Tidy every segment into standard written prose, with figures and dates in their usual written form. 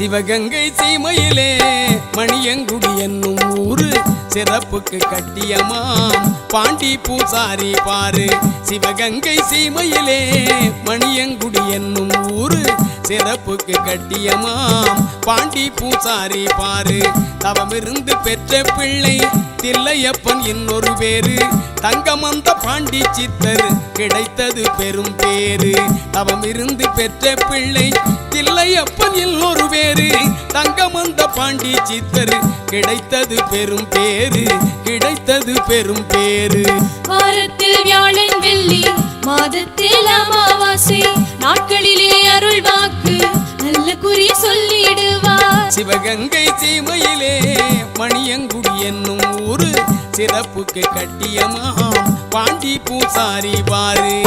சிவகங்கை சீமையிலே மணியங்குடி என்னும் ஊரு சிறப்புக்கு கட்டியமாம் பாண்டி பூசாரி பாரு. சிவகங்கை சீமையிலே மணியங்குடி என்னும் ஊரு சிறப்புக்கு கட்டியமாம் பாண்டி பூசாரி பாரு. தவமிருந்து பெற்ற பிள்ளை தில்லையப்பன் இன்னொரு பேரு. தங்கமந்த பாண்டி சித்தர் கிடைத்தது பெரும் பேரு. தவமிருந்து பெற்ற பிள்ளை தில்லையப்பன் இன்னொரு பேரு. தங்கமந்த பாண்டி சித்தர் கிடைத்தது பெரும் பேரு. கிடைத்தது பெரும் பேரு. வாரத்தில் வியாழன் வெள்ளி மாதத்தில் அமாவாசை நாட்களிலே அருள் வாக்கு நல்ல குறி சொல்லிடுவார். சிவகங்கை சீமையிலே மணியங்குடி என்னும் ஊரு சிறப்புக்கு கட்டியமாம் பாண்டி பூசாரி பாரு.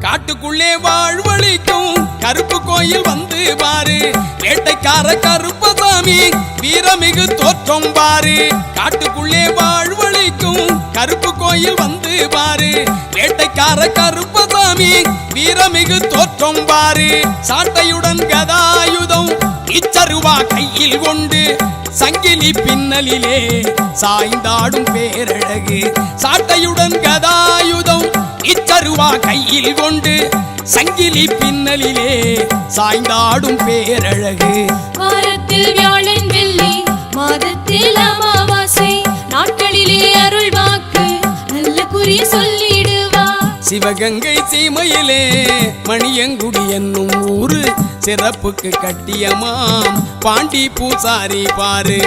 காட்டுக்குள்ளே வாழ்வழிக்கும் கருப்பு கோயில் வந்து பாரு. வேட்டைக்கார கருப்பசாமி வீரமிகு தோற்றம் பாரு. காட்டுக்குள்ளே வாழ்வழிக்கும் கருப்பு கோயில் வந்து பாரு. வேட்டைக்கார கருப்பசாமி வீரமிகு தோற்றம் பாரு. சாட்டையுடன் கதாயுதம் இச்சருவா கையில் கொண்டு சங்கிலி பின்னலிலே சாய்ந்தாடும் பேரழகு. சாட்டையுடன் கதாயுதம் இச்சருவா கையில் கொண்டு சங்கிலி பின்னலிலே சாய்ந்தாடும் பேரழகு. வாரத்தில் வியாழன் வெள்ளி மாதத்தில் அமாவாசை நாட்களிலே அருள் வாக்கு நல்ல குறி சொல்லிடுவார். சிவகங்கை சீமையிலே மணியங்குடி என்னும் ஊரு சிறப்புக்கு கட்டியமாம் பாண்டி பூசாரி பாரு.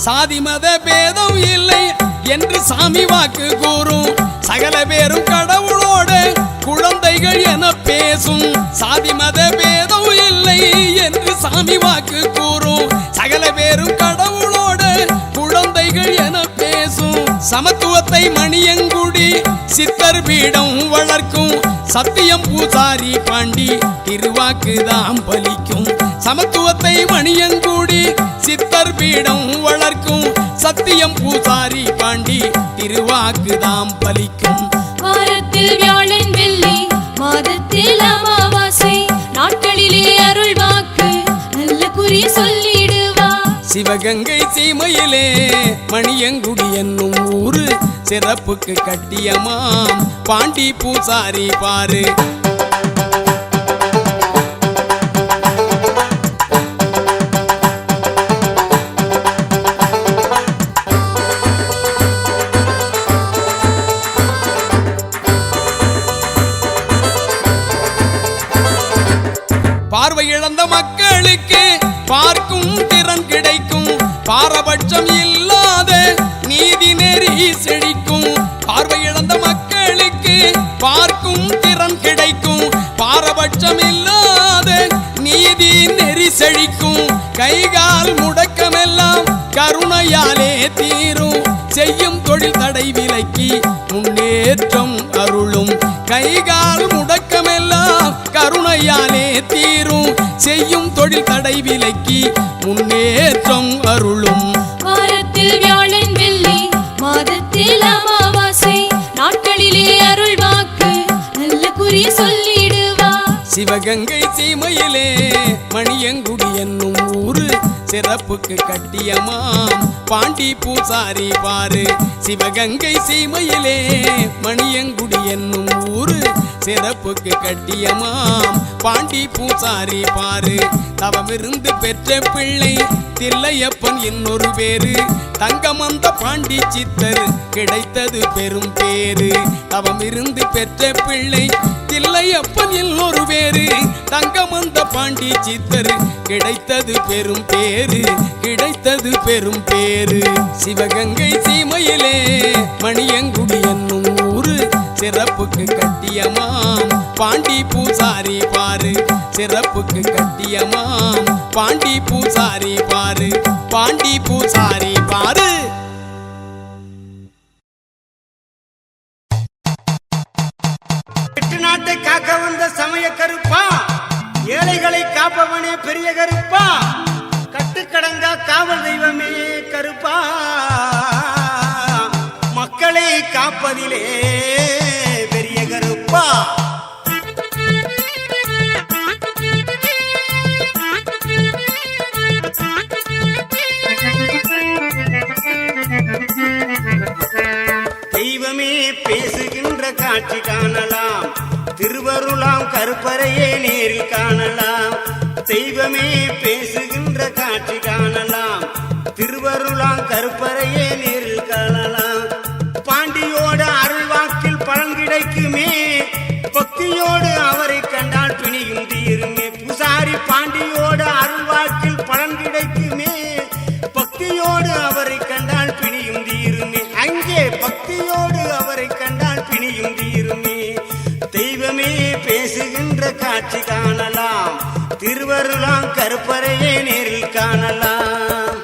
சாதி மத பேதம் இல்லை என்று சாமி வாக்கு கூறும். சகல பேரும் கடவுளோடு குழந்தைகள் என பேசும். சாதி மத பேதம் இல்லை என்று சாமி வாக்கு கூறும். சகல பேரும் கடவுளோடு குழந்தைகள் என பேசும். சமத்துவத்தை மணியங்குடி சித்தர் பீடம் வளர்க்கும். சத்தியம் பூசாரி பாண்டி திருவாக்கு தாம் பலிக்கும். சமத்துவத்தை மணியங்குடி சித்தர் பீடம் வளர்க்கும். சத்தியம் பூசாரி பாண்டி திருவாக்கு தாம் பலிக்கும். வாரத்தில் வியாழன் வெள்ளி மாதத்தில் அமாவாசை நாட்களிலே அருள் வாக்கு நல்ல குறி சொல்லிடுவார். சிவகங்கை சீமையிலே மணியங்குடி என்னும் ஊரு சிறப்புக்கு கட்டியமாம் பாண்டி பூசாரி பாரு. பார்வை இழந்த மக்களுக்கு பார்க்கும் திறன் கிடைக்கும். பாரபட்சம் இல்லாத நீதி நெறி செழிக்கும். பார்வை இழந்த மக்களுக்கு பார்க்கும் திறன் கிடைக்கும். பாரபட்சம் இல்லாத நீதி நெறி செழிக்கும். கைகால் முடக்கமெல்லாம் கருணையாலே தீரும். செய்யும் தொழில் தடை விலக்கி முன்னேற்றம் அருளும். கைகால் முடக்கமெல்லாம் கருணையாலே தீரும். செய்யும் தொழில் தடை விலக்கி முன்னேற்றம் அருளும். வாரத்தில் வியாழன் வெள்ளி மாதத்தில் அமாவாசை நாட்களிலே அருள் வாக்கு நல்ல குறி சொல்லிடுவார். சிவகங்கை சீமையிலே மணியங்குடி என்னும் ஊரு சிறப்புக்கு கட்டியமாம் பாண்டி பூசாரி பாரு. சிவகங்கை சீமையிலே மணியங்குடி என்னும் ஊரு சிறப்புக்கு கட்டியமாம் பாண்டி பூசாரி பாரு. தவமிருந்து பெற்ற பிள்ளை தில்லையப்பன் இன்னொரு பேரு. தங்கமந்த பாண்டி சித்தர் கிடைத்தது பெரும் பேரு. தவமிருந்து பெற்ற பிள்ளை தில்லையப்பன் இன்னொரு பேரு. தங்கமந்த பாண்டி சித்தர் கிடைத்தது பெரும் பேரு. கிடைத்தது பெரும் பேரு. சிவகங்கை சீமையிலே மணியங்குடி என்னும் ஊரு சிறப்புக்கு கட்டியமாம் பாண்டி பூசாரி பாரு சிறப்புக்கு கட்டியமாம் பாண்டி பூசாரி பாரு பாண்டி பூசாரி பாரு நாட்டை காக்க வந்த சமய கருப்பா ஏழைகளை காப்பவனே பெரிய கருப்பா கட்டுக்கடங்கா காவல் தெய்வமே கருப்பா மக்களை காப்பதிலே பெரிய கருப்பா தெய்வமே பேசுகின்ற காட்சி காணலாம் திருவருளாம் கருப்பறையே நேரில் காணலாம் தெய்வமே பேசுகின்ற காட்சி காணலாம் திருவருளாம் கருப்பறையே நேரில் காணலாம் பாண்டியோட அருள் வாக்கில் பலன் கிடைக்குமே பக்தியோடு அவரை கண்டால் பிணியும் தீருமே பூசாரி பாண்டியோட அருள் வாக்கில் பலன் கிடைக்குமே பக்தியோடு அவரை கண்டால் பிணியும் தீருமே அங்கே பக்தியோடு அவரை கண்டால் பிணியும் தீருமே தெய்வமே பேசுகின்ற காட்சி காணலாம் திருவருளாம் கருப்பறையே நேரில் காணலாம்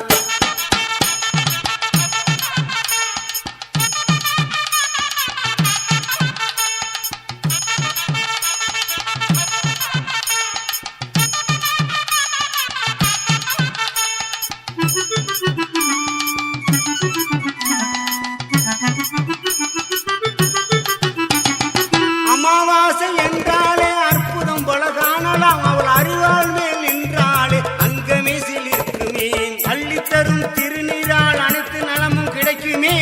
அமாவாசை என்றாலே அற்புதம் போல காணலாம் அவள் அறிவாள் மேல் நின்றாலே அங்கமே சிலிருக்குமே அள்ளித்தரும் திருநீரால் அனைத்து நலமும் கிடைக்குமே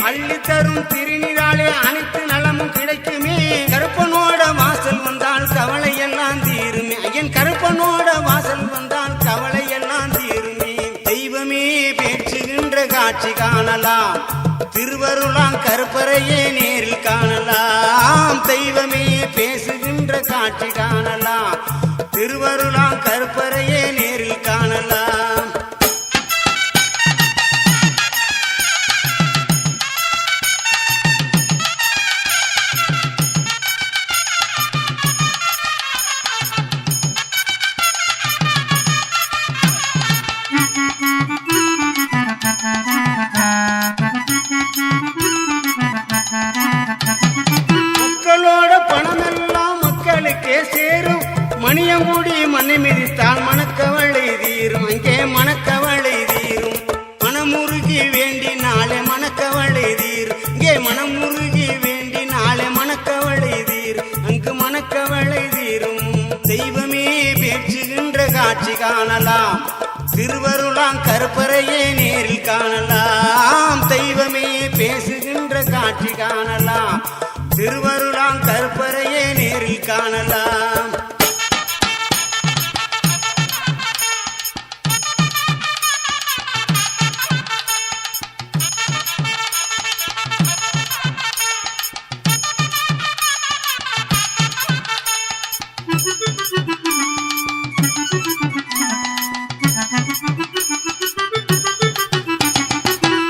அள்ளித்தரும் திருநீராலே அனைத்து நலமும் கிடைக்குமே கருப்பனோட வாசல் வந்தால் கவலை எல்லாம் தீருமே ஐயன் கருப்பனோட வாசல் வந்தால் கவலை எல்லாம் தீருமே தெய்வமே பேச்சுகின்ற காட்சி காணலாம் திருவருளாம் கருப்பறையே நேரில் காணலாம் தெய்வமே பேசுகின்ற காட்சி காணலாம் திருவருளாம் கருப்பறையே நேரில் காணலாம் மக்களோட பணமெல்லாம் மக்களுக்கே சேரும் மணியங்குடி மண்ணை மிதித்தால் மணக்கவளை தீரும் அங்கே மணக்கவளை தீரும் மனமுருகி வேண்டினாலே மணக்கவளை தீரும் இங்கே மனமுருகி வேண்டினாலே மணக்கவளை தீரும் அங்கு மணக்கவளை தீரும் தெய்வமே பேச்சுகின்ற காட்சி காணலாம் திருவருளாம் கருப்பறையே நேரில் காணலாம் தெய்வமே பேசுகின்ற காட்சி காணலாம் திருவருளாம் கருப்பறையே நேரில் காணலாம்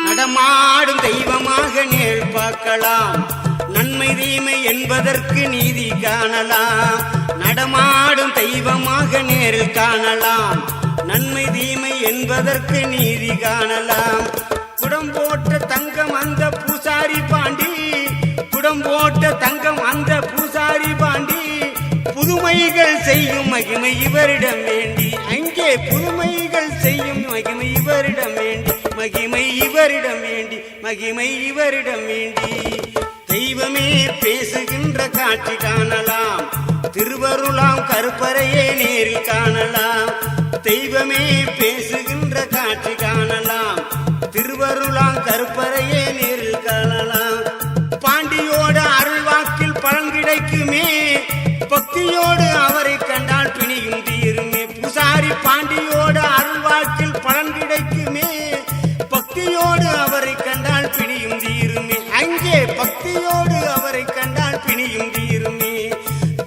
நடமாடும் தெய்வமாக நேர் பார்க்கலாம் நன்மை தீமை என்பதற்கு நீதி காணலாம் நடமாடும் தெய்வமாக நேரில் காணலாம் நன்மை தீமை என்பதற்கு நீதி காணலாம் குடம் போட்ட தங்கம் அந்த பூசாரி பாண்டி குடம் போட்ட தங்கம் அந்த பூசாரி பாண்டி புதுமைகள் செய்யும் மகிமை இவரிடம் வேண்டி அங்கே புதுமைகள் செய்யும் மகிமை இவரிடம் வேண்டி மகிமை இவரிடம் வேண்டி மகிமை இவரிடம் வேண்டி தெய்வமே பேசுகின்ற காட்சி காணலாம் திருவருளாம் கருப்பறையே நேரில் காணலாம் தெய்வமே பேசுகின்ற காட்சி காணலாம் திருவருளாம் கருப்பறையே நேரில் காணலாம் பாண்டியோட அருள் வாக்கில் பலன் கிடைக்குமே பக்தியோடு அவரை கண்டால் பிணியும் தீருமே பூசாரி பாண்டியோட அருள் வாக்கில் பலன் கிடைக்குமே பக்தியோடு அவரை கண்டால் பிணியும் தீருமே அங்கே பக்தியோடு அவரை கண்டால் பிணியும் தீருமே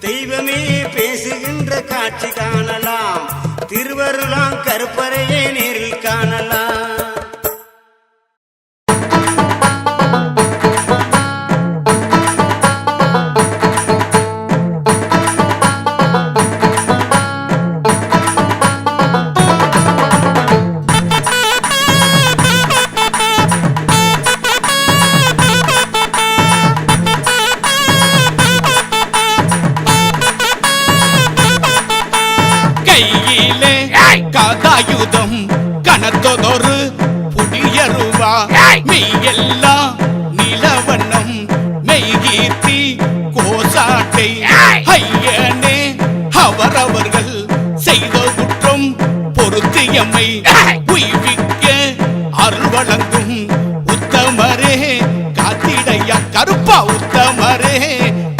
தெய்வமே பேசுகின்ற காட்சி காணலாம் திருவருளாம் கருப்பறையே நேரில் காணலாம் மாடம் கனத்ததொரு புடியருவா மெய்யெல்லாம் நிலவண்ணம் மெய்கீர்த்தி கோசாட்டை ஐயனே அவரவர்கள் செய்த குற்றம் பொருத்தியம்மை உய்விக்க அருள் வழங்கும் உத்தமரே காத்திடையா கருப்பா உத்தமரே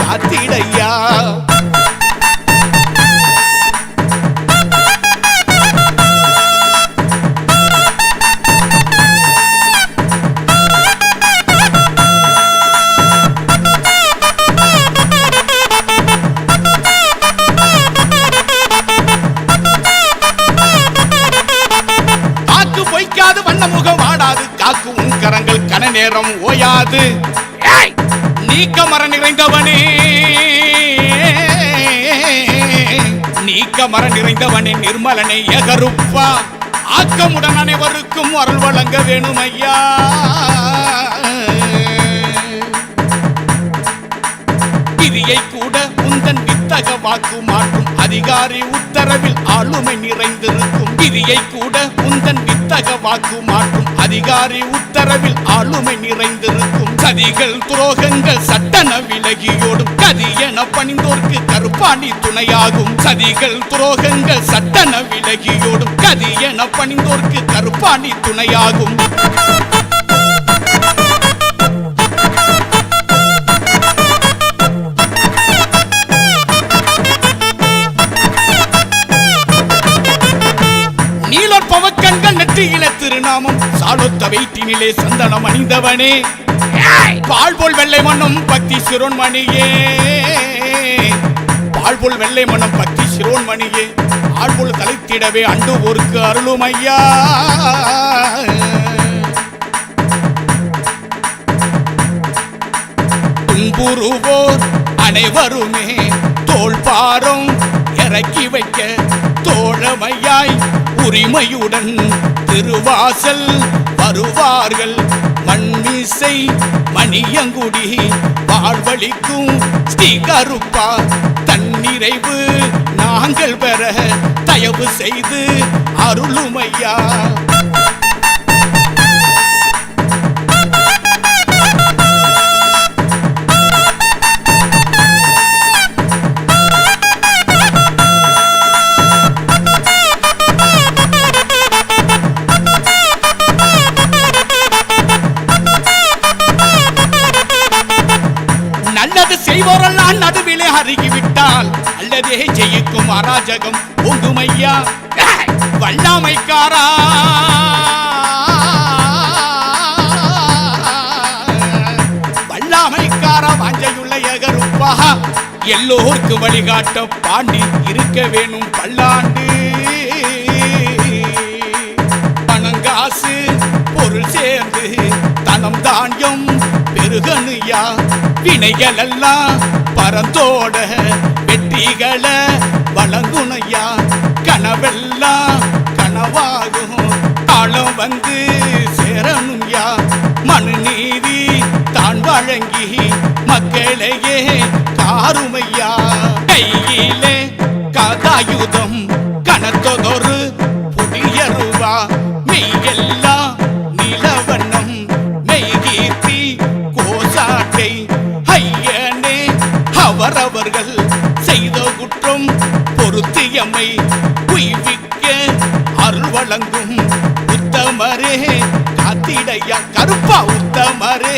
காத்திடையா பொய்க்காது வண்ண முகம் வாடாது காக்கு உன் கரங்கள் கன நேரம் ஓயாது நீக்கமர நிறைந்தவனே நீக்கமர நிறைந்தவனே நிர்மலனை எகருப்பா ஆக்கமுடன் அனைவருக்கும் அருள் வழங்க வேணும் ஐயா விதியை கூட உந்தன் வித்தக வாக்கு மாற்றும் அதிகாரி உத்தரவில் ஆளுமை நிறைந்திருக்கும் விதியை கூட உந்தன் வித்தக வாக்கு மாற்றும் அதிகாரி உத்தரவில் ஆளுமை நிறைந்திருக்கும் சதிகள் துரோகங்கள் சட்டன விலகியோடும் கதி என பணிந்தோர்க்கு கருப்பாணி துணையாகும் சதிகள் துரோகங்கள் சட்டன விலகியோடும் கதி என பணிந்தோர்க்கு கருப்பாணி துணையாகும் பவக்கண்கள் நெற்றியில திருநாமம் சாலொத்த வைத்தினிலே சந்தனம் அணிந்தவனே பால்போல் வெள்ளை மன்னம் பக்தி சிரோன்மணியே பால்போல் வெள்ளை மன்னம் பக்தி சிரோன்மணியே ஆள்போல் தலைத்திடவே அண்டு ஒருக்கு அருளும் ஐயா துன்புறுவோர் அனைவருமே தோல் பாரம் இறக்கி வைக்க தோழமையாய் உரிமையுடன் திருவாசல் வருவார்கள் மண்மிசை மணியங்குடி வாழ்வழிக்கும் ஸ்ரீ கருப்பா தன்னிறைவு நாங்கள் பெற தயவு செய்து அருளுமையா செய்வோரெல்லாம் நடுவிலே அருகிவிட்டால் அல்லதே ஜெயிக்கும் அராஜகம் பொங்குமையா வல்லாமைக்காரா வல்லாமைக்காரா வாஞ்சையுள்ள எகருப்பா எல்லோருக்கு வழிகாட்ட பாண்டி இருக்க வேணும் பல்லாண்டு பணங்காசு பொருள் சேர்ந்து தனம் தானியம் பெருகனுயா வினைகள் எல்லாம் பரந்தோட வெற்றிகளை வழங்குனையா கனவெல்லாம் கனவாகும் காலம் வந்து சேரணும்யா மனு நீதி தான் வழங்கி மக்களையே காருமையா கையிலே கதாயுதம் கனத்ததொரு புதியருவா மெய்யெல்லாம் நிலவண்ணம் மெய்கீர்த்தி கோசாட்டை ஐயனே அவரவர்கள் செய்த குற்றம் பொருத்தியம்மை உய்விக்க அருள் வழங்கும் உத்தமரே காத்திடையா கருப்பா உத்தமரே